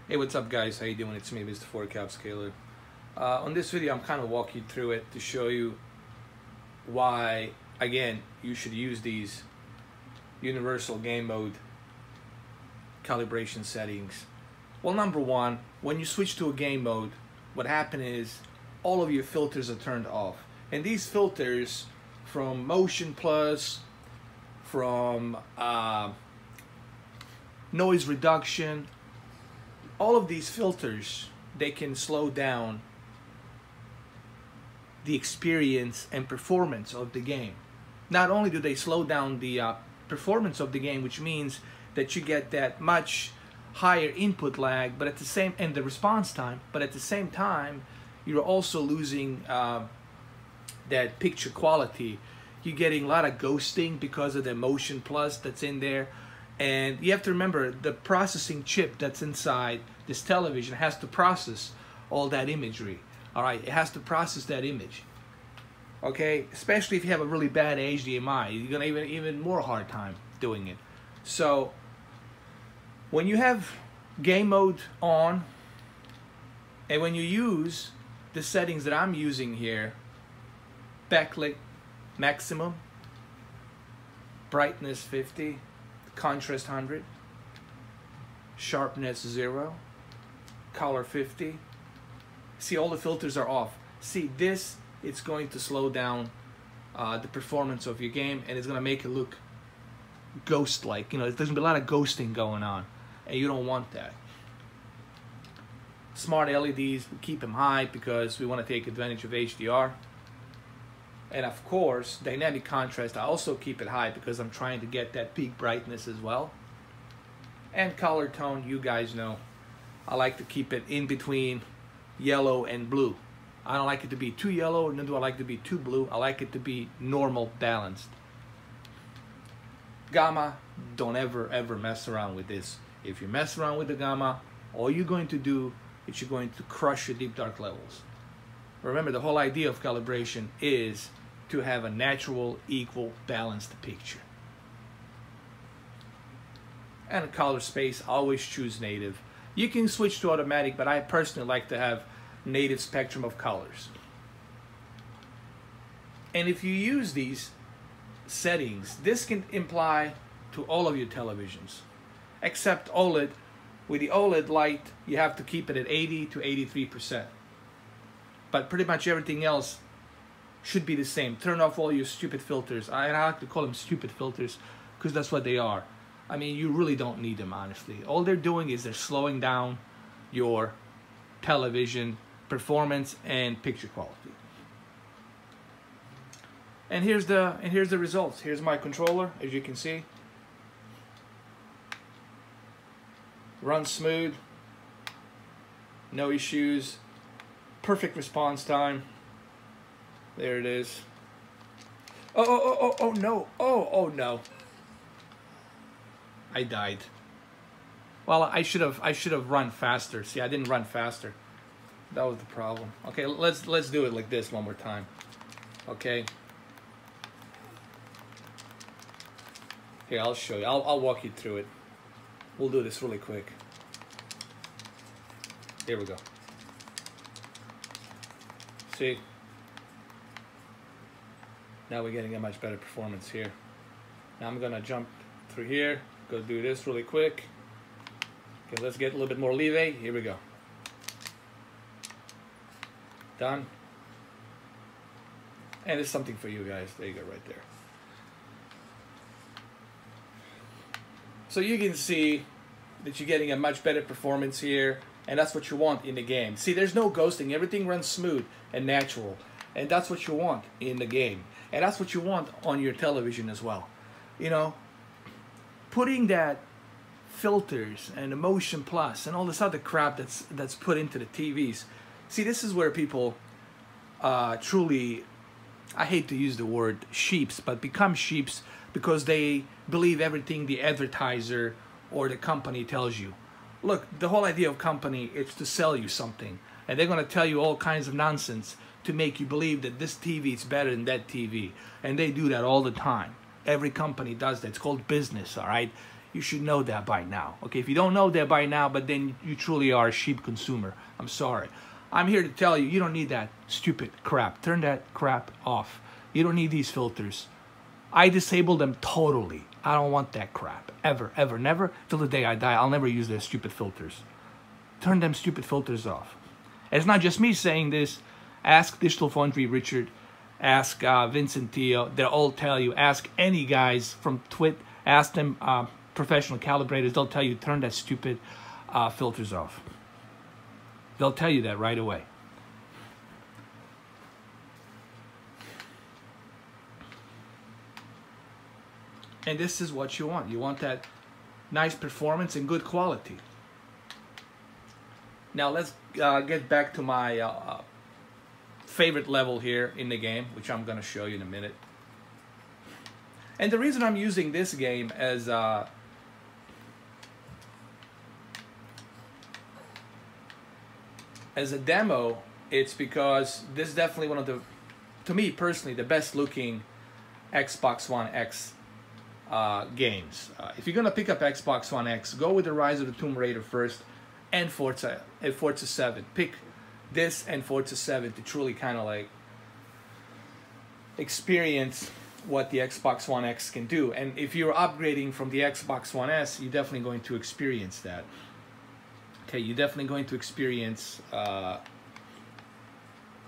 Hey, what's up guys, how you doing? It's me, Mr. 4K Upscaler. On this video I'm kind of walking through it to show you why, again, you should use these universal game mode calibration settings. Well, number one, when you switch to a game mode, what happened is all of your filters are turned off, and these filters from motion plus, from noise reduction, all of these filters, they can slow down the experience and performance of the game. Not only do they slow down the performance of the game, which means that you get that much higher input lag, but at the same, and the response time, but at the same time you're also losing that picture quality. You're getting a lot of ghosting because of the motion plus that's in there. And you have to remember, the processing chip that's inside this television has to process all that imagery. All right, it has to process that image. Okay, especially if you have a really bad HDMI, you're gonna even more hard time doing it. So when you have game mode on, and when you use the settings that I'm using here, backlight maximum, brightness 50, contrast 100, sharpness 0, color 50. See, all the filters are off. See, this, it's going to slow down the performance of your game, and it's going to make it look ghost-like. You know, there's going to be a lot of ghosting going on, and you don't want that. Smart LEDs, we keep them high because we want to take advantage of HDR. And of course, dynamic contrast, I also keep it high because I'm trying to get that peak brightness as well. And color tone, you guys know, I like to keep it in between yellow and blue. I don't like it to be too yellow, nor do I like it to be too blue. I like it to be normal, balanced. Gamma, don't ever mess around with this. If you mess around with the gamma, all you're going to do is you're going to crush your deep dark levels. Remember, the whole idea of calibration is to have a natural, equal, balanced picture. And a color space, always choose native. You can switch to automatic, but I personally like to have native spectrum of colors. And if you use these settings, this can apply to all of your televisions, except OLED. With the OLED light, you have to keep it at 80 to 83%. But pretty much everything else should be the same. Turn off all your stupid filters. I like to call them stupid filters because that's what they are. I mean, you really don't need them, honestly. All they're doing is they're slowing down your television performance and picture quality. And here's the results. Here's my controller, as you can see. Runs smooth, no issues, perfect response time. There it is. Oh no, oh no. I died. Well, I should have run faster. See, I didn't run faster. That was the problem. Okay, let's do it like this one more time. Okay. Here, I'll show you. I'll walk you through it. We'll do this really quick. Here we go. See? Now we're getting a much better performance here. Now I'm gonna jump through here, go do this really quick. Okay, let's get a little bit more leeway. Here we go. Done. And there's something for you guys. There you go, right there. So you can see that you're getting a much better performance here, and that's what you want in the game. See, there's no ghosting. Everything runs smooth and natural, and that's what you want in the game. And that's what you want on your television as well. You know, putting that filters and Emotion Plus and all this other crap that's put into the TVs. See, this is where people truly, I hate to use the word sheeps, but become sheeps because they believe everything the advertiser or the company tells you. Look, the whole idea of company is to sell you something, and they're going to tell you all kinds of nonsense to make you believe that this TV is better than that TV, and they do that all the time. Every company does that. It's called business, all right? You should know that by now. Okay, if you don't know that by now, but then you truly are a sheep consumer. I'm sorry. I'm here to tell you, you don't need that stupid crap. Turn that crap off. You don't need these filters. I disable them totally. I don't want that crap. Ever, ever, never. Till the day I die, I'll never use their stupid filters. Turn them stupid filters off. And it's not just me saying this. Ask Digital Foundry Richard. Ask Vincent Theo. They'll all tell you. Ask any guys from Twit. Ask them professional calibrators. They'll tell you turn that stupid filters off. They'll tell you that right away. And this is what you want. You want that nice performance and good quality. Now let's get back to my favorite level here in the game, which I'm going to show you in a minute. And the reason I'm using this game as a demo, it's because this is definitely one of the, to me personally, the best looking Xbox One X games. If you're gonna pick up Xbox One X, go with the Rise of the Tomb Raider first, and Forza 7. Pick this and Forza 7 to truly kind of like experience what the Xbox One X can do. And if you're upgrading from the Xbox One S, you're definitely going to experience that. Okay, you're definitely going to experience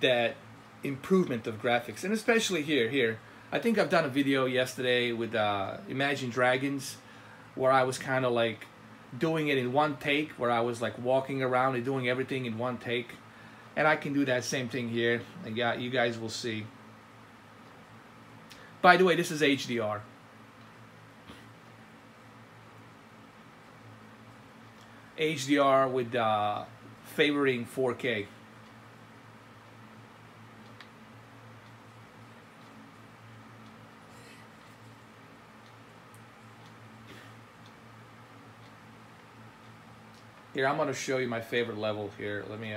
that improvement of graphics, and especially here. I think I've done a video yesterday with Imagine Dragons, where I was kind of like doing it in one take, where I was like walking around and doing everything in one take, and I can do that same thing here, and yeah, you guys will see. By the way, this is HDR. HDR with favoring 4K. Here, I'm going to show you my favorite level here. Let me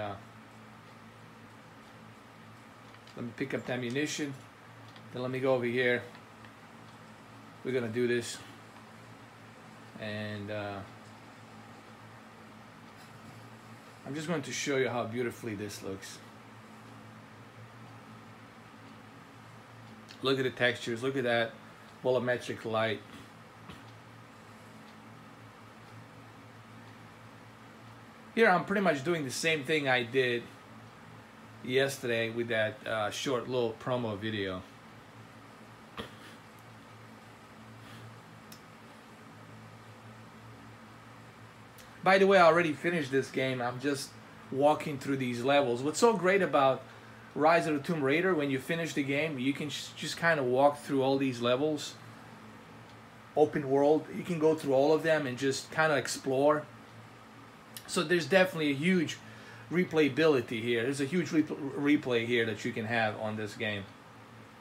pick up the ammunition. Then let me go over here. We're going to do this. And I'm just going to show you how beautifully this looks. Look at the textures. Look at that volumetric light. Here I'm pretty much doing the same thing I did yesterday with that short little promo video. By the way, I already finished this game. I'm just walking through these levels. What's so great about Rise of the Tomb Raider, when you finish the game, you can just kind of walk through all these levels. Open world, you can go through all of them and just kind of explore. So there's definitely a huge replayability here. There's a huge replay here that you can have on this game.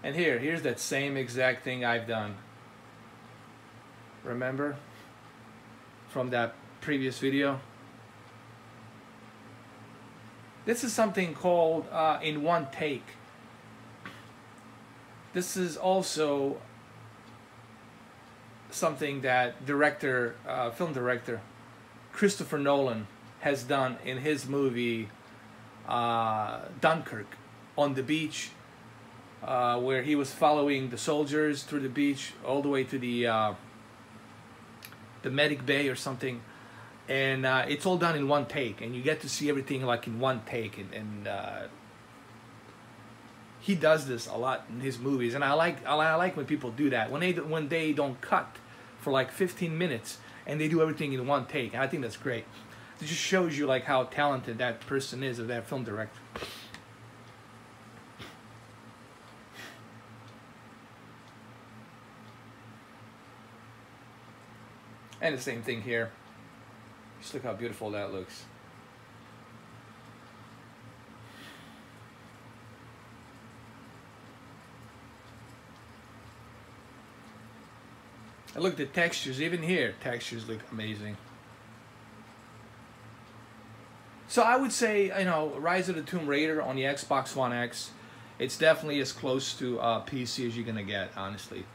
And here's that same exact thing I've done. Remember? From that previous video. This is something called in one take. This is also something that film director Christopher Nolan has done in his movie Dunkirk, on the beach, where he was following the soldiers through the beach all the way to the medic bay or something, and it's all done in one take, and you get to see everything like in one take, and he does this a lot in his movies, and I like when people do that, when they don't cut for like 15 minutes and they do everything in one take. And I think that's great. It just shows you like how talented that person is, or that film director. And the same thing here. Just look how beautiful that looks. And look at the textures, even here, textures look amazing. So I would say, you know, Rise of the Tomb Raider on the Xbox One X, it's definitely as close to PC as you're gonna get, honestly.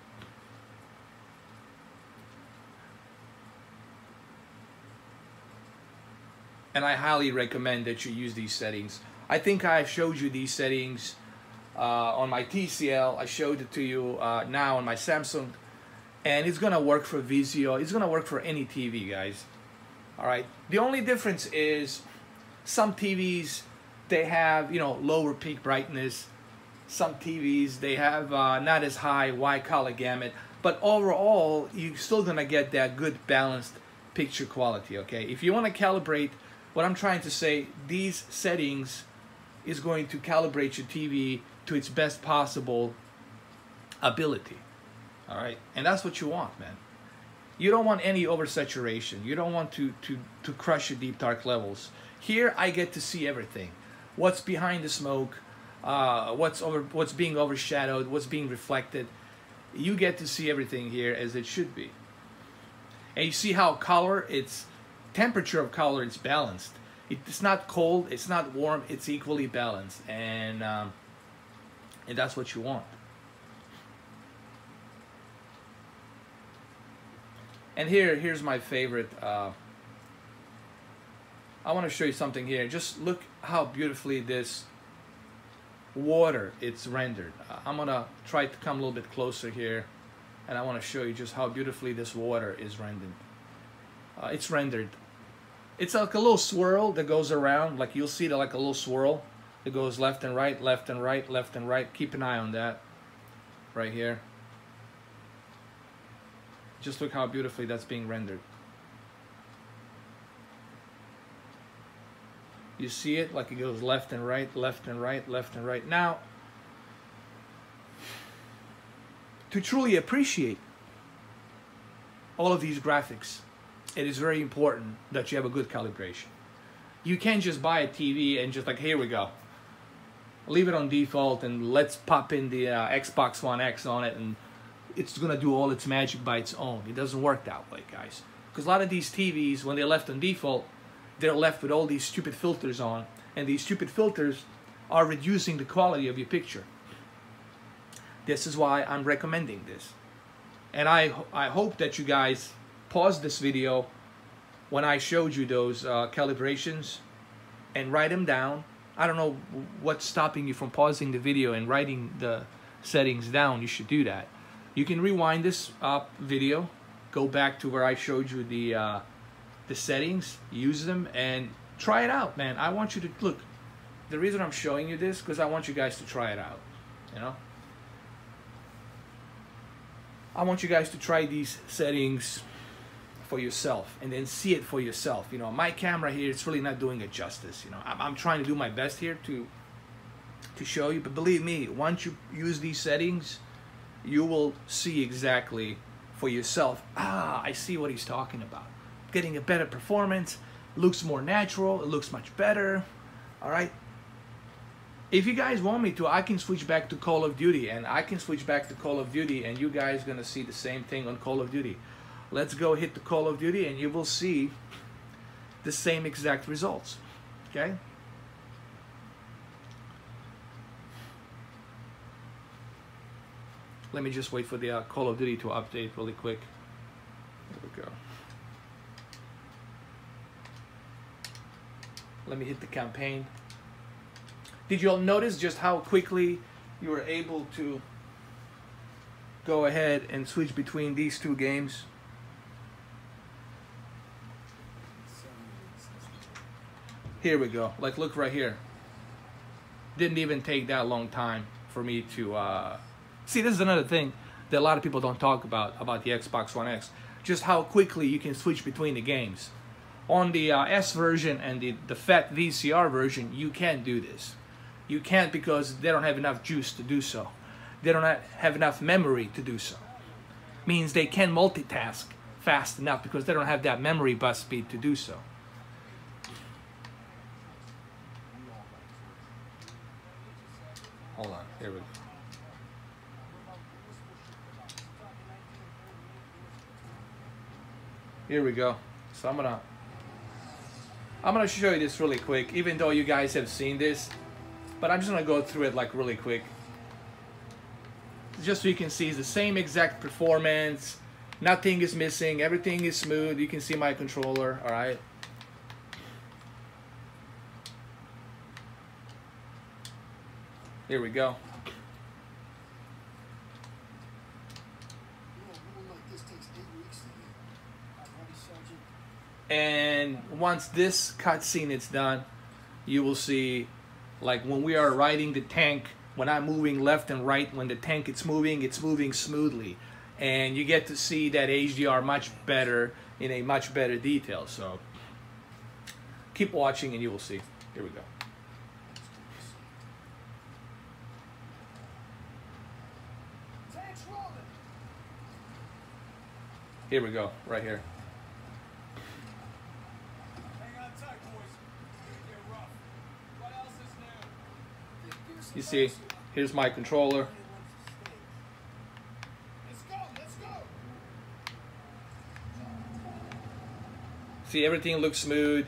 and I highly recommend that you use these settings. I think I showed you these settings on my TCL. I showed it to you now on my Samsung, and it's gonna work for Vizio. It's gonna work for any TV, guys. All right. The only difference is some TVs, they have, you know, lower peak brightness. Some TVs, they have not as high wide color gamut, but overall you're still gonna get that good balanced picture quality. Okay, if you want to calibrate, what I'm trying to say, these settings is going to calibrate your TV to its best possible ability. All right, and that's what you want, man. You don't want any oversaturation. You don't want to crush your deep dark levels. Here I get to see everything. What's behind the smoke, what's being overshadowed, what's being reflected. You get to see everything here as it should be. And you see how color, it's temperature of color, it's balanced. It's not cold, it's not warm, it's equally balanced, and that's what you want. And here's my favorite. I want to show you something here. Just look how beautifully this water it's rendered. I'm gonna try to come a little bit closer here, and I want to show you just how beautifully this water is rendered. It's rendered. It's like a little swirl that goes around, like you'll see it like a little swirl that goes left and right, left and right, left and right. Keep an eye on that right here. Just look how beautifully that's being rendered. You see it like it goes left and right, left and right, left and right. Now, to truly appreciate all of these graphics, it is very important that you have a good calibration. You can't just buy a TV and just like, here we go, leave it on default and let's pop in the Xbox One X on it and it's gonna do all its magic by its own. It doesn't work that way, guys. Because a lot of these TVs, when they're left on default, they're left with all these stupid filters on, and these stupid filters are reducing the quality of your picture. This is why I'm recommending this. And I hope that you guys pause this video when I showed you those calibrations and write them down. I don't know what's stopping you from pausing the video and writing the settings down. You should do that. You can rewind this video, go back to where I showed you the settings, use them, and try it out, man. I want you to look. The reason I'm showing you this because I want you guys to try it out. You know, I want you guys to try these settings for yourself and then see it for yourself. You know, my camera here, it's really not doing it justice. You know, I'm trying to do my best here to show you, but believe me, once you use these settings, you will see exactly for yourself. I see what he's talking about. Getting a better performance, looks more natural, it looks much better. All right. If you guys want me to, I can switch back to Call of Duty, and I can switch back to Call of Duty, and you guys gonna see the same thing on Call of Duty. Let's go hit the Call of Duty, and you will see the same exact results. Okay. Let me just wait for the Call of Duty to update really quick. There we go. Let me hit the campaign. Did you all notice just how quickly you were able to go ahead and switch between these two games? Here we go. Like, look right here. Didn't even take that long time for me to... See, this is another thing that a lot of people don't talk about the Xbox One X. Just how quickly you can switch between the games. On the S version and the FAT VCR version, you can't do this. You can't because they don't have enough juice to do so. They don't have enough memory to do so. Means they can't multitask fast enough because they don't have that memory bus speed to do so. Hold on, here we go. Here we go. So I'm gonna show you this really quick, even though you guys have seen this, but I'm just gonna go through it like really quick, just so you can see it's the same exact performance. Nothing is missing. Everything is smooth. You can see my controller. All right. Here we go. And once this cutscene is done, you will see, like when we are riding the tank, when I'm moving left and right, when the tank it's moving smoothly. And you get to see that HDR much better, in a much better detail. So keep watching and you will see. Here we go. Here we go, right here. You see, here's my controller. See, everything looks smooth.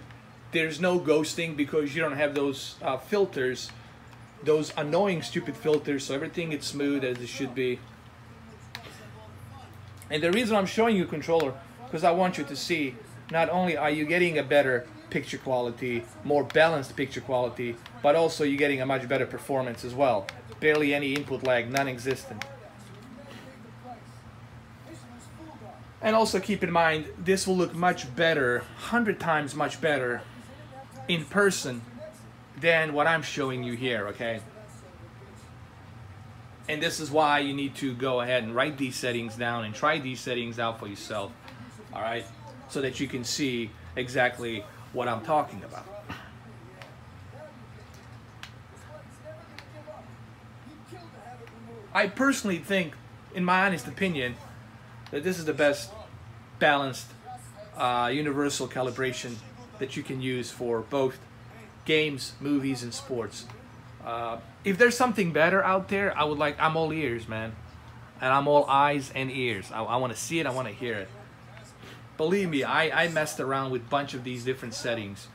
There's no ghosting because you don't have those filters, those annoying stupid filters, so everything is smooth as it should be. And the reason I'm showing you controller, because I want you to see, not only are you getting a better picture quality, more balanced picture quality, but also you're getting a much better performance as well. Barely any input lag, non-existent. And also keep in mind, this will look much better, 100 times much better in person than what I'm showing you here, okay? And this is why you need to go ahead and write these settings down and try these settings out for yourself, all right? So that you can see exactly what I'm talking about. I personally think, in my honest opinion, that this is the best balanced universal calibration that you can use for both games, movies, and sports. If there's something better out there, I'm all ears, man. And I'm all eyes and ears. I want to see it, I want to hear it. Believe me, I messed around with a bunch of these different settings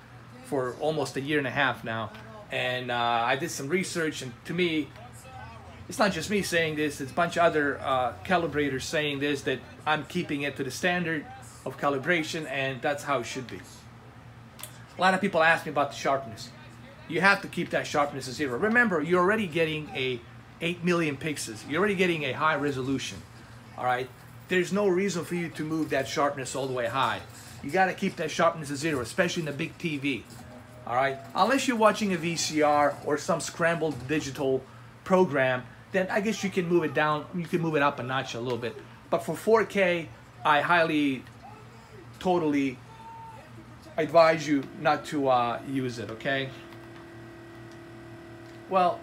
for almost a year and a half now. And I did some research, and to me, it's not just me saying this, it's a bunch of other calibrators saying this, that I'm keeping it to the standard of calibration, and that's how it should be. A lot of people ask me about the sharpness. You have to keep that sharpness at 0. Remember, you're already getting a 8 million pixels. You're already getting a high resolution, all right? There's no reason for you to move that sharpness all the way high. You gotta keep that sharpness at 0, especially in a big TV, all right? Unless you're watching a VCR or some scrambled digital program, then I guess you can move it down, you can move it up a notch a little bit. But for 4K, I highly, totally advise you not to use it, okay? Well,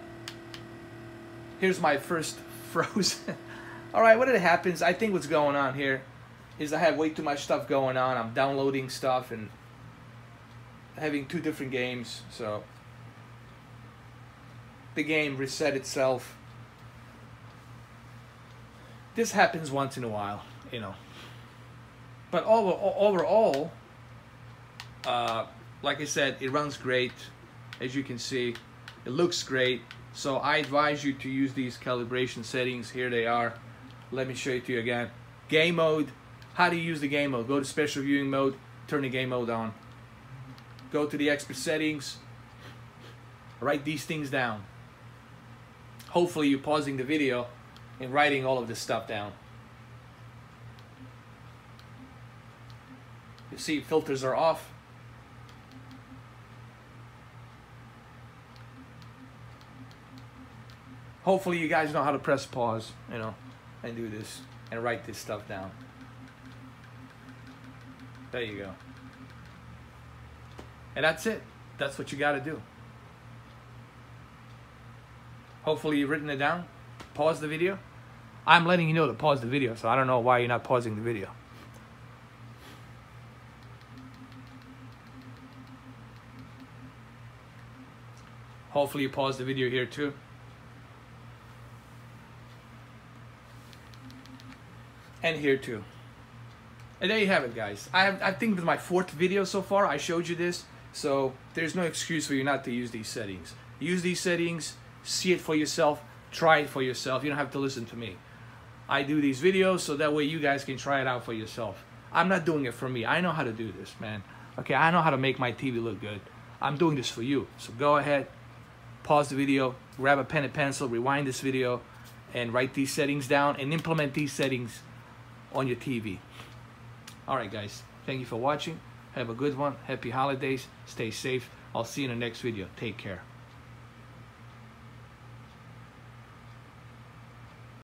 here's my first frozen. All right, what happens, I think what's going on here is I have way too much stuff going on. I'm downloading stuff and having 2 different games, so the game reset itself. This happens once in a while, you know. But overall, like I said, it runs great. As you can see, it looks great. So I advise you to use these calibration settings. Here they are. Let me show it to you again. Game mode. How do you use the game mode? Go to special viewing mode, turn the game mode on. Go to the expert settings. Write these things down. Hopefully you're pausing the video and writing all of this stuff down. You see, filters are off. Hopefully you guys know how to press pause, you know, and do this and write this stuff down. There you go. And that's it. That's what you got to do. Hopefully you've written it down. Pause the video. I'm letting you know to pause the video, so I don't know why you're not pausing the video. Hopefully you pause the video here too. And here too. And there you have it, guys. I think with my 4th video so far, I showed you this. So there's no excuse for you not to use these settings. Use these settings, see it for yourself, try it for yourself. You don't have to listen to me. I do these videos so that way you guys can try it out for yourself. I'm not doing it for me. I know how to do this, man. Okay, I know how to make my TV look good. I'm doing this for you. So go ahead, pause the video, grab a pen and pencil, rewind this video, and write these settings down and implement these settings on your TV. All right, guys. Thank you for watching. Have a good one. Happy holidays. Stay safe. I'll see you in the next video. Take care.